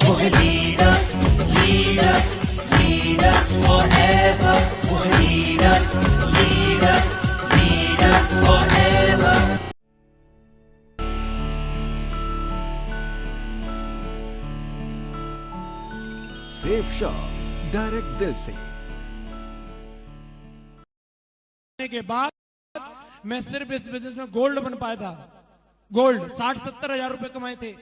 lead us, lead us, lead us forever. Lead us, lead us, lead us forever. Safe shop, direct दिल से। के बाद मैं सिर्फ इस बिजनेस में गोल्ड बन पाया था। गोल्ड 60-70 हजार रुपए कमाए थे,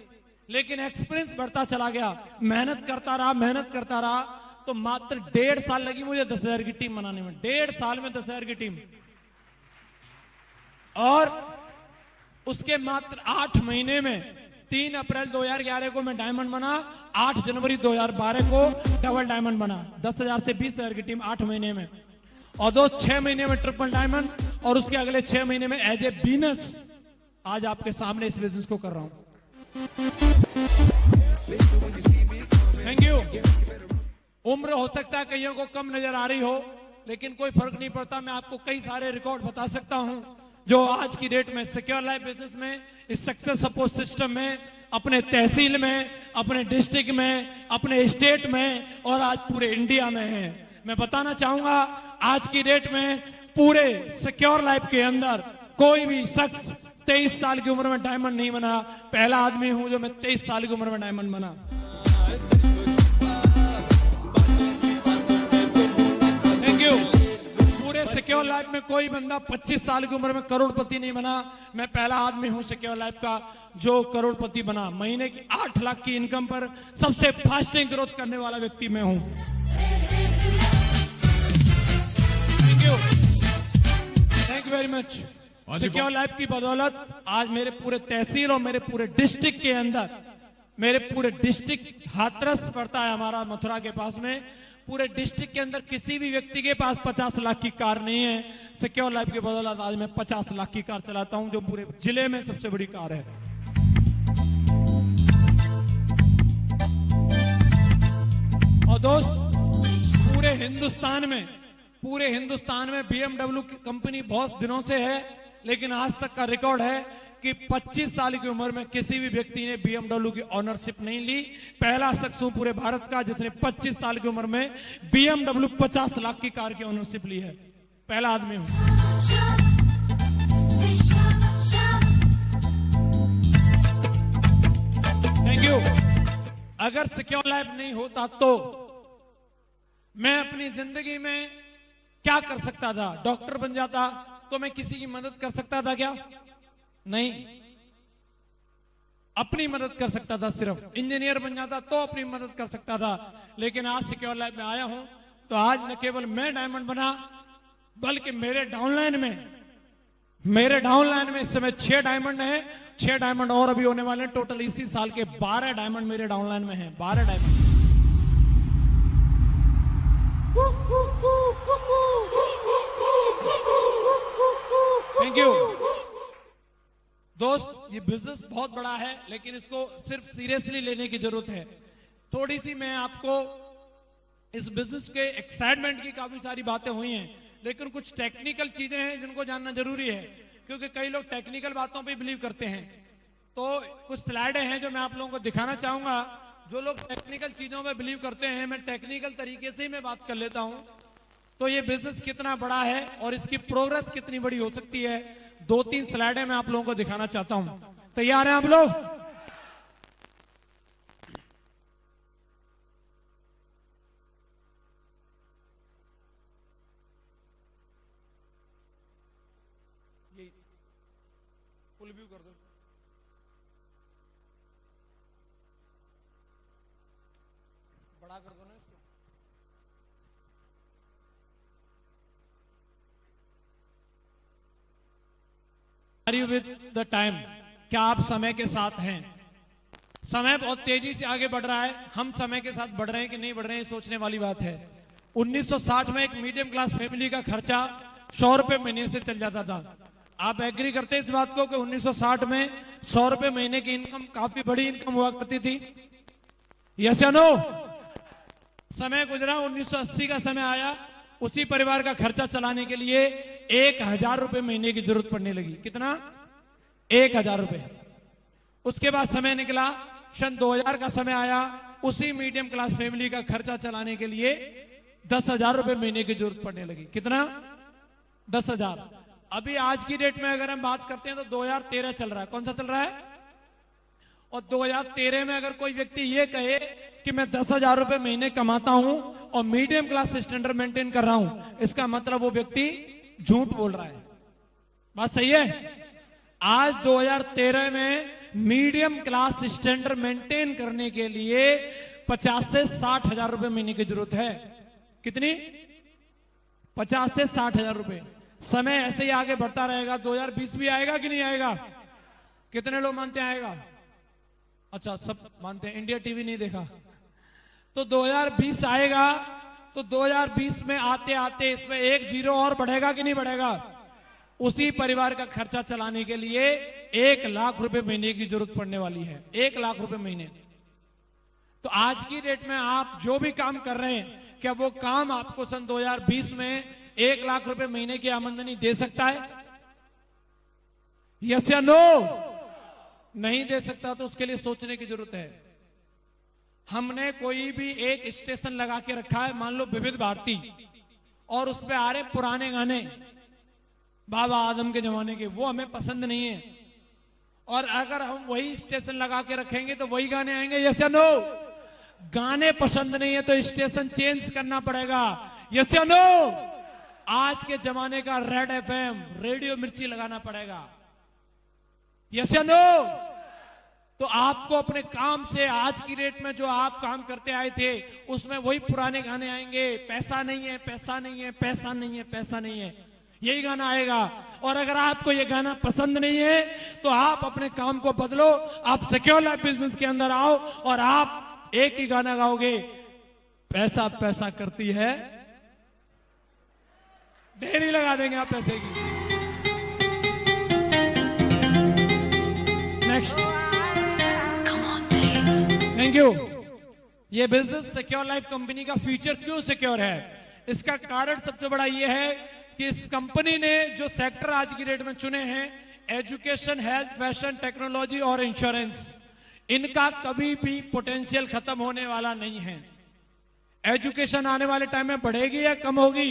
लेकिन एक्सपीरियंस बढ़ता चला गया। मेहनत करता रहा तो मात्र 1.5 साल लगी मुझे 10,000 की टीम बनाने में। 1.5 साल में 10,000 की टीम, और उसके मात्र 8 महीने में 3 अप्रैल 2011 को मैं डायमंड बना। 8 जनवरी 2012 को डबल डायमंड बना। 10,000 से 20,000 की टीम 8 महीने में। और 6 महीने में ट्रिपल डायमंड, और उसके अगले 6 महीने में एज ए बिजनेस आज आपके सामने इस बिजनेस को कर रहा हूं। Thank you. उम्र हो सकता है कईयों को कम नजर आ रही हो, लेकिन कोई फर्क नहीं पड़ता। मैं आपको कई सारे रिकॉर्ड बता सकता हूं जो आज की डेट में सिक्योर लाइफ बिजनेस में, इस सक्सेस सपोर्ट सिस्टम में, अपने तहसील में, अपने डिस्ट्रिक्ट में, अपने स्टेट में, और आज पूरे इंडिया में है। मैं बताना चाहूंगा आज की डेट में पूरे सिक्योर लाइफ के अंदर कोई भी शख्स 23 साल की उम्र में डायमंड नहीं बना। पहला आदमी हूं जो मैं 23 साल की उम्र में डायमंड बना। Thank you. पूरे सिक्योर लाइफ में कोई बंदा 25 साल की उम्र में करोड़पति नहीं बना। मैं पहला आदमी हूं सिक्योर लाइफ का जो करोड़पति बना। महीने की 8 लाख की इनकम पर सबसे फास्टिंग ग्रोथ करने वाला व्यक्ति मैं हूं। Thank you very much. Secure life की बदौलत आज मेरे पूरे तहसील और मेरे पूरे डिस्ट्रिक्ट के अंदर, मेरे पूरे डिस्ट्रिक्ट हाथरस पड़ता है हमारा मथुरा के पास में, पूरे डिस्ट्रिक्ट के अंदर किसी भी व्यक्ति के पास 50 लाख की कार नहीं है। सिक्योर लाइफ की बदौलत आज मैं 50 लाख की कार चलाता हूं, जो पूरे जिले में सबसे बड़ी कार है। और दोस्त, पूरे हिंदुस्तान में BMW की कंपनी बहुत दिनों से है, लेकिन आज तक का रिकॉर्ड है कि 25 साल की उम्र में किसी भी व्यक्ति ने BMW की ओनरशिप नहीं ली। पहला शख्स हूं पूरे भारत का जिसने 25 साल की उम्र में BMW 50 लाख की कार की ओनरशिप ली है। पहला आदमी हूं। Thank you. अगर सिक्योर लाइफ नहीं होता तो मैं अपनी जिंदगी में क्या कर सकता था? डॉक्टर बन जाता तो मैं किसी की मदद कर सकता था क्या? नहीं, अपनी मदद कर सकता था। सिर्फ इंजीनियर बन जाता तो अपनी मदद कर सकता था। लेकिन आज सिक्योर लाइफ में आया हूं तो आज न केवल मैं डायमंड बना, बल्कि मेरे डाउनलाइन में इस समय 6 डायमंड है। 6 डायमंड और अभी होने वाले हैं। टोटल इसी साल के 12 डायमंड मेरे डाउनलाइन में है। 12 डायमंड। थैंक यू दोस्त। ये बिजनेस बहुत बड़ा है, लेकिन इसको सिर्फ सीरियसली लेने की जरूरत है। थोड़ी सी मैं आपको इस बिजनेस के एक्साइटमेंट की काफी सारी बातें हुई हैं, लेकिन कुछ टेक्निकल चीजें हैं जिनको जानना जरूरी है, क्योंकि कई लोग टेक्निकल बातों पे बिलीव करते हैं। तो कुछ स्लाइडें हैं जो मैं आप लोगों को दिखाना चाहूंगा। जो लोग टेक्निकल चीजों में बिलीव करते हैं, मैं टेक्निकल तरीके से ही मैं बात कर लेता हूं। तो ये बिजनेस कितना बड़ा है और इसकी प्रोग्रेस कितनी बड़ी हो सकती है, 2-3 स्लाइडें मैं आप लोगों को दिखाना चाहता हूं। तैयार हैं आप लोग? ये फुल व्यू कर दो। बड़ा कर दो ना इसको। Are you with the time? क्या आप समय के साथ हैं? समय बहुत तेजी से आगे बढ़ रहा है। हम समय के साथ बढ़ रहे हैं कि नहीं बढ़ रहे हैं, सोचने वाली बात है। 1960 में एक मीडियम क्लास फैमिली का खर्चा 100 रुपए महीने से चल जाता था। आप एग्री करते हैं इस बात को कि 1960 में 100 रुपए महीने की इनकम काफी बड़ी इनकम हुआ करती थी? यस या नो? समय गुजरा, 1980 का समय आया, उसी परिवार का खर्चा चलाने के लिए 1000 रुपए महीने की जरूरत पड़ने लगी। कितना? 1000 रुपए। उसके बाद समय निकला, सन 2000 का समय आया, उसी मीडियम क्लास फैमिली का खर्चा चलाने के लिए 10,000 रुपए महीने की जरूरत पड़ने लगी। कितना? 10,000। अभी आज की डेट में अगर हम बात करते हैं तो 2013 चल रहा है। कौन सा चल रहा है? और 2013 में अगर कोई व्यक्ति ये कहे कि मैं 10,000 रुपए महीने कमाता हूं और मीडियम क्लास स्टैंडर्ड मेंटेन कर रहा हूं, इसका मतलब वो व्यक्ति झूठ बोल रहा है। बात सही है? आज 2013 में मीडियम क्लास स्टैंडर्ड मेंटेन करने के लिए 50 से 60,000 रुपए महीने की जरूरत है। कितनी? 50 से 60,000 रुपए। समय ऐसे ही आगे बढ़ता रहेगा। 2020 भी आएगा कि नहीं आएगा? कितने लोग मानते हैं आएगा? अच्छा, सब मानते हैं। इंडिया टीवी नहीं देखा। तो 2020 आएगा, तो 2020 में आते आते इसमें एक जीरो और बढ़ेगा कि नहीं बढ़ेगा? उसी परिवार का खर्चा चलाने के लिए 1 लाख रुपए महीने की जरूरत पड़ने वाली है। 1 लाख रुपए महीने। तो आज की डेट में आप जो भी काम कर रहे हैं, क्या वो काम आपको सन 2020 में 1 लाख रुपए महीने की आमदनी दे सकता है? यस या नो? नहीं दे सकता। तो उसके लिए सोचने की जरूरत है। हमने कोई भी एक स्टेशन लगा के रखा है, मान लो विविध भारती, और उस पे आ रहे पुराने गाने बाबा आदम के जमाने के, वो हमें पसंद नहीं है। और अगर हम वही स्टेशन लगा के रखेंगे तो वही गाने आएंगे। यस या नो? गाने पसंद नहीं है तो स्टेशन चेंज करना पड़ेगा। यस या नो? आज के जमाने का रेड एफएम, रेडियो मिर्ची लगाना पड़ेगा। यस या नो? तो आपको अपने काम से आज की डेट में जो आप काम करते आए थे उसमें वही पुराने गाने आएंगे। पैसा नहीं है, पैसा नहीं है, पैसा नहीं है, पैसा नहीं है, यही गाना आएगा। और अगर आपको ये गाना पसंद नहीं है तो आप अपने काम को बदलो। आप सिक्योर लाइफ बिजनेस के अंदर आओ और आप एक ही गाना गाओगे, पैसा पैसा करती है, ढेरी लगा देंगे आप पैसे की। नेक्स्ट। Thank you. ये बिजनेस सिक्योर लाइफ कंपनी का फ्यूचर क्यों सिक्योर है? इसका कारण सबसे बड़ा ये है कि इस कंपनी ने जो सेक्टर आज की डेट में चुने हैं, एजुकेशन, हेल्थ, फैशन, टेक्नोलॉजी और इंश्योरेंस, इनका कभी भी पोटेंशियल खत्म होने वाला नहीं है। एजुकेशन आने वाले टाइम में बढ़ेगी या कम होगी?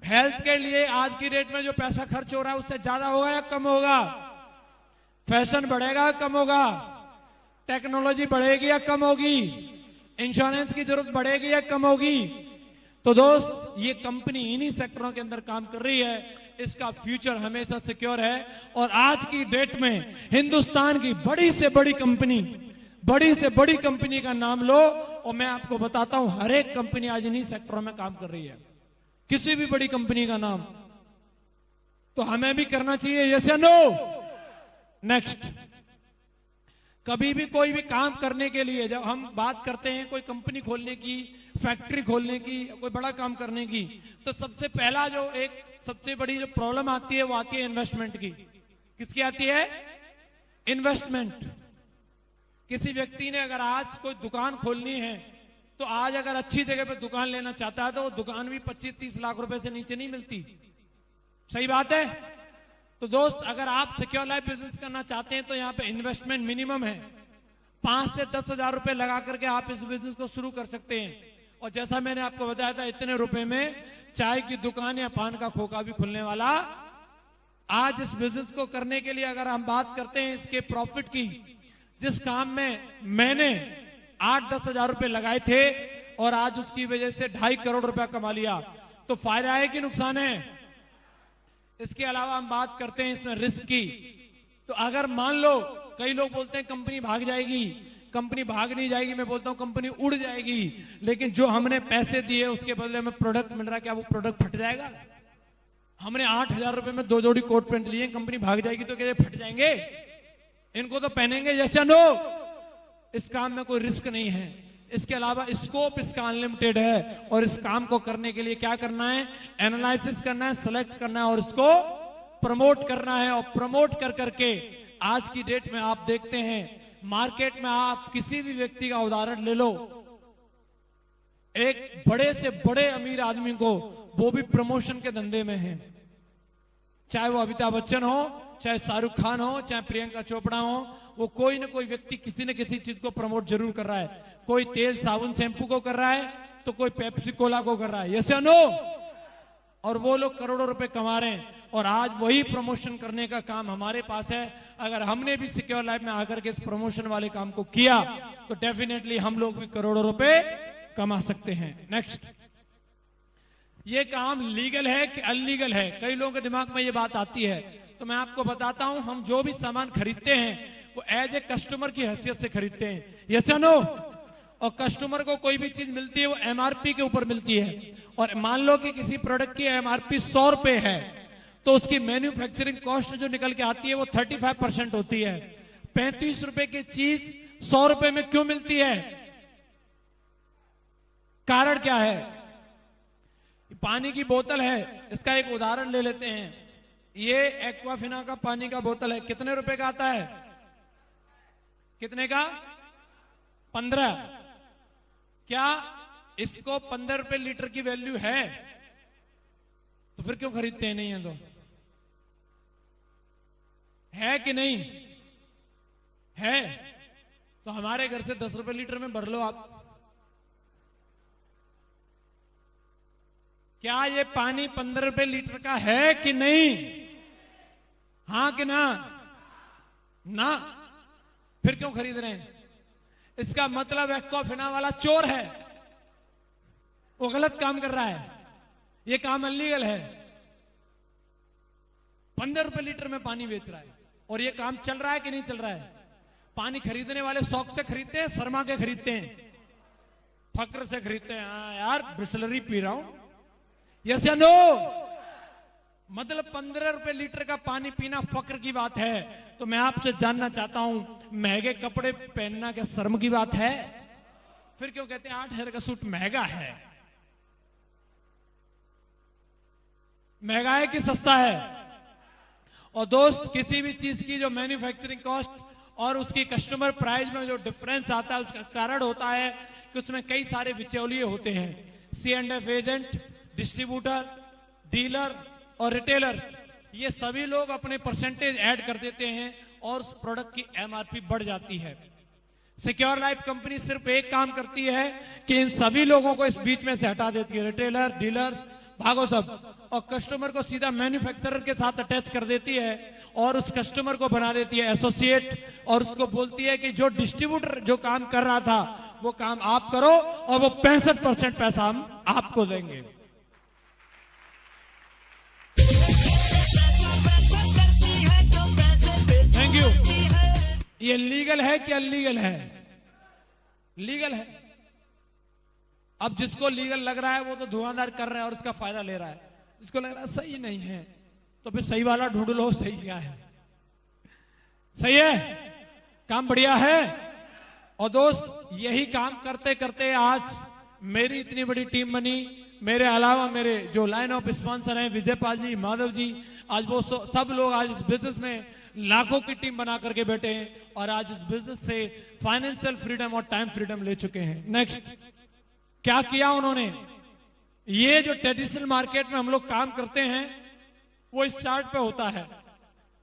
हेल्थ के लिए आज की डेट में जो पैसा खर्च हो रहा है उससे ज्यादा होगा या कम होगा? फैशन बढ़ेगा, कम होगा? टेक्नोलॉजी बढ़ेगी या कम होगी? इंश्योरेंस की जरूरत बढ़ेगी या कम होगी? तो दोस्त, ये कंपनी इन्हीं सेक्टरों के अंदर काम कर रही है। इसका फ्यूचर हमेशा सिक्योर है। और आज की डेट में हिंदुस्तान की बड़ी से बड़ी कंपनी का नाम लो और मैं आपको बताता हूं, हर एक कंपनी आज इन्हीं सेक्टरों में काम कर रही है। किसी भी बड़ी कंपनी का नाम, तो हमें भी करना चाहिए। यस या नो? नेक्स्ट। कभी भी कोई भी काम करने के लिए जब हम बात करते हैं कोई कंपनी खोलने की, फैक्ट्री खोलने की, कोई बड़ा काम करने की, तो सबसे पहला जो एक सबसे बड़ी जो प्रॉब्लम आती है वो आती है इन्वेस्टमेंट की। किसकी आती है? इन्वेस्टमेंट। किसी व्यक्ति ने अगर आज कोई दुकान खोलनी है तो आज अगर अच्छी जगह पे दुकान लेना चाहता है तो वो दुकान भी 25-30 लाख रुपए से नीचे नहीं मिलती। सही बात है? तो दोस्त, अगर आप सिक्योर लाइफ बिजनेस करना चाहते हैं तो यहाँ पे इन्वेस्टमेंट मिनिमम है। 5 से 10,000 रुपए लगा करके आप इस बिजनेस को शुरू कर सकते हैं। और जैसा मैंने आपको बताया था, इतने रुपए में चाय की दुकान या पान का खोखा भी खुलने वाला। आज इस बिजनेस को करने के लिए अगर हम बात करते हैं इसके प्रॉफिट की, जिस काम में मैंने 8-10 हजार रुपए लगाए थे और आज उसकी वजह से 2.5 करोड़ रुपया कमा लिया, तो फायदा है कि नुकसान है? इसके अलावा हम बात करते हैं इसमें रिस्क की। तो अगर मान लो, कई लोग बोलते हैं कंपनी भाग जाएगी, कंपनी भाग नहीं जाएगी, मैं बोलता हूं कंपनी उड़ जाएगी। लेकिन जो हमने पैसे दिए उसके बदले में प्रोडक्ट मिल रहा है, क्या वो प्रोडक्ट फट जाएगा? हमने 8,000 रुपए में 2 जोड़ी कोट पैंट लिए, कंपनी भाग जाएगी तो क्या ये फट जाएंगे? इनको तो पहनेंगे। जैसा नो, इस काम में कोई रिस्क नहीं है। इसके अलावा स्कोप इसका अनलिमिटेड है और इस काम को करने के लिए क्या करना है? एनालिसिस करना है, सेलेक्ट करना है और इसको प्रमोट करना है। और प्रमोट कर करके आज की डेट में आप देखते हैं मार्केट में, आप किसी भी व्यक्ति का उदाहरण ले लो, एक बड़े से बड़े अमीर आदमी को, वो भी प्रमोशन के धंधे में है। चाहे वो अमिताभ बच्चन हो, चाहे शाहरुख खान हो, चाहे प्रियंका चोपड़ा हो, वो कोई ना कोई व्यक्ति किसी न किसी चीज को प्रमोट जरूर कर रहा है। कोई तेल साबुन शैम्पू को कर रहा है तो कोई पेप्सी कोला को कर रहा है, यस या नो? और वो लोग करोड़ों रुपए कमा रहे हैं और आज वही प्रमोशन करने का काम हमारे पास है। अगर हमने भी सिक्योर लाइफ में आकर के इस प्रमोशन वाले काम को किया तो डेफिनेटली हम लोग भी करोड़ों रुपए कमा सकते हैं। नेक्स्ट, ये काम लीगल है कि अनलीगल है? कई लोगों के दिमाग में ये बात आती है, तो मैं आपको बताता हूं, हम जो भी सामान खरीदते हैं वो एज ए कस्टमर की हैसियत से खरीदते हैं, यस या नो? और कस्टमर को कोई भी चीज मिलती है वो एमआरपी के ऊपर मिलती है। और मान लो कि किसी प्रोडक्ट की एमआरपी 100 रुपए है तो उसकी मैन्युफैक्चरिंग कॉस्ट जो निकल के आती है वो 35% होती है। 35 रुपए की चीज 100 रुपए में क्यों मिलती है? कारण क्या है? पानी की बोतल है, इसका एक उदाहरण ले लेते हैं। ये एक्वाफिना का पानी का बोतल है, कितने रुपए का आता है? कितने का? 15। क्या इसको 15 रुपए लीटर की वैल्यू है? तो फिर क्यों खरीदते हैं? नहीं है तो है कि नहीं है? तो हमारे घर से 10 रुपए लीटर में भर लो आप। क्या ये पानी 15 रुपए लीटर का है कि नहीं? हां कि ना? ना। फिर क्यों खरीद रहे हैं? इसका मतलब एक्वाफिना वाला चोर है, वो गलत काम कर रहा है, ये काम अनलीगल है। 15 रुपए लीटर में पानी बेच रहा है और ये काम चल रहा है कि नहीं चल रहा है? पानी खरीदने वाले शौक से खरीदते हैं, शर्मा के खरीदते हैं, फक्र से खरीदते हैं। हाँ यार ब्रिसलरी पी रहा हूं, यस या नो? मतलब 15 रुपए लीटर का पानी पीना फक्र की बात है। तो मैं आपसे जानना चाहता हूं, महंगे कपड़े पहनना क्या शर्म की बात है? फिर क्यों कहते हैं 8,000 का सूट महंगा है? महंगा है कि सस्ता है? और दोस्त, किसी भी चीज की जो मैन्युफैक्चरिंग कॉस्ट और उसकी कस्टमर प्राइस में जो डिफरेंस आता है उसका कारण होता है कि उसमें कई सारे बिचौलिए होते हैं। C&F एजेंट, डिस्ट्रीब्यूटर, डीलर और रिटेलर, ये सभी लोग अपने परसेंटेज ऐड कर देते हैं और उस प्रोडक्ट की एमआरपी बढ़ जाती है। सिक्योर लाइफ कंपनी सिर्फ एक काम करती है कि इन सभी लोगों को इस बीच में से हटा देती है, रिटेलर, डीलर, भागो सब, और कस्टमर को सीधा मैन्युफैक्चरर के साथ अटैच कर देती है और उस कस्टमर को बना देती है एसोसिएट और उसको बोलती है कि जो डिस्ट्रीब्यूटर जो काम कर रहा था वो काम आप करो और वो 65% पैसा हम आपको देंगे। Thank you. ये लीगल है कि अनलीगल है? लीगल है। अब जिसको लीगल लग रहा है वो तो धुआंधार कर रहा है और उसका फायदा ले रहा है। जिसको लग रहा है सही नहीं है तो फिर सही वाला ढूंढ लो। सही क्या है? सही है, काम बढ़िया है। और दोस्त, यही काम करते करते आज मेरी इतनी बड़ी टीम बनी। मेरे अलावा मेरे जो लाइन ऑफ स्पॉन्सर हैं, विजयपाल जी, माधव जी, आज वो सब लोग आज इस बिजनेस में लाखों की टीम बना करके बैठे हैं और आज इस बिजनेस से फाइनेंशियल फ्रीडम और टाइम फ्रीडम ले चुके हैं। नेक्स्ट, क्या किया उन्होंने? ये जो ट्रेडिशनल मार्केट में हम लोग काम करते हैं वो इस चार्ट पे होता है,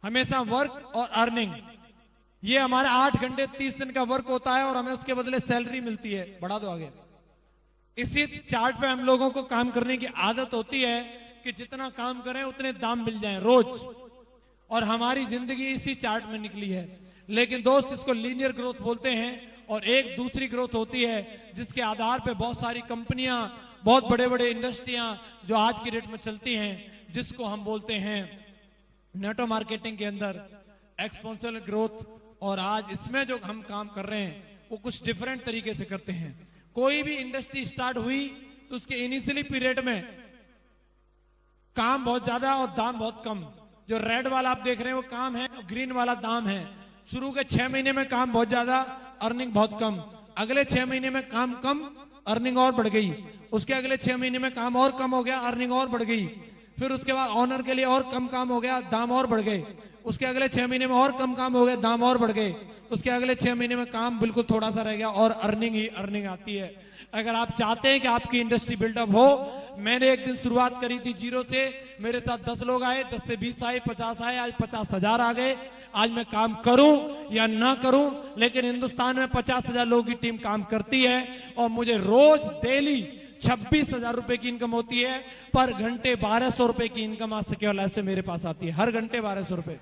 हमेशा वर्क और अर्निंग। ये हमारे 8 घंटे 30 दिन का वर्क होता है और हमें उसके बदले सैलरी मिलती है। बढ़ा दो आगे। इसी चार्ट पे हम लोगों को काम करने की आदत होती है कि जितना काम करें उतने दाम मिल जाएं रोज, और हमारी जिंदगी इसी चार्ट में निकली है। लेकिन दोस्त, इसको लीनियर ग्रोथ बोलते हैं और एक दूसरी ग्रोथ होती है जिसके आधार पे बहुत सारी कंपनियां, बहुत बड़े बड़े इंडस्ट्रियां जो आज की डेट में चलती हैं, जिसको हम बोलते हैं नेटो मार्केटिंग के अंदर एक्सपोनेंशियल ग्रोथ। और आज इसमें जो हम काम कर रहे हैं वो कुछ डिफरेंट तरीके से करते हैं। कोई भी इंडस्ट्री स्टार्ट हुई तो उसके इनिशियली पीरियड में काम बहुत ज्यादा और दाम बहुत कम। जो रेड वाला आप देख रहे हैं वो काम है और ग्रीन वाला दाम है। शुरू के 6 महीने में काम बहुत ज्यादा, अर्निंग बहुत कम। अगले 6 महीने में काम कम, अर्निंग और बढ़ गई। उसके अगले 6 महीने में काम और कम हो गया, अर्निंग और बढ़ गई। फिर उसके बाद ऑनर के लिए और कम काम हो गया, दाम और बढ़ गए। उसके अगले 6 महीने में और कम काम हो गया, दाम और बढ़ गए। उसके अगले 6 महीने में काम बिल्कुल थोड़ा सा रह गया और अर्निंग ही अर्निंग आती है। अगर आप चाहते हैं कि आपकी इंडस्ट्री बिल्डअप हो, मैंने एक दिन शुरुआत करी थी 0 से, मेरे साथ 10 लोग आए, 10 से 20 आए, 50 आए, आज 50,000 आ गए। आज मैं काम करूं या ना करूं, लेकिन हिंदुस्तान में 50,000 लोगों की टीम काम करती है और मुझे रोज डेली 26,000 रुपए की इनकम होती है। पर घंटे 1200 रुपए की इनकम आज से केवल ऐसे मेरे पास आती है, हर घंटे 1200 रुपए।